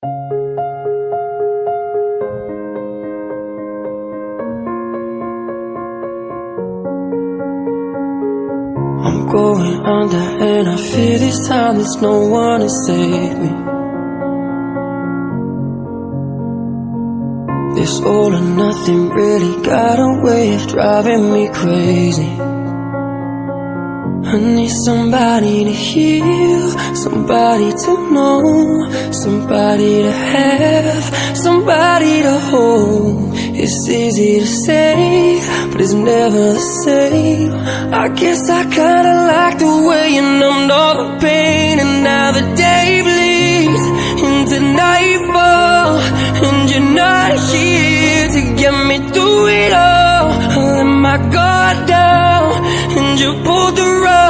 I'm going under and I fear this time there's no one to save me. This all or nothing really got a way of driving me crazy. I need somebody to heal, somebody to know, somebody to have, somebody to hold. It's easy to say, but it's never the same. I guess I kinda like the way you numbed all the pain. And now the day bleeds into nightfall, and you're not here to get me through it all. I let my guard down, and you pulled the rug.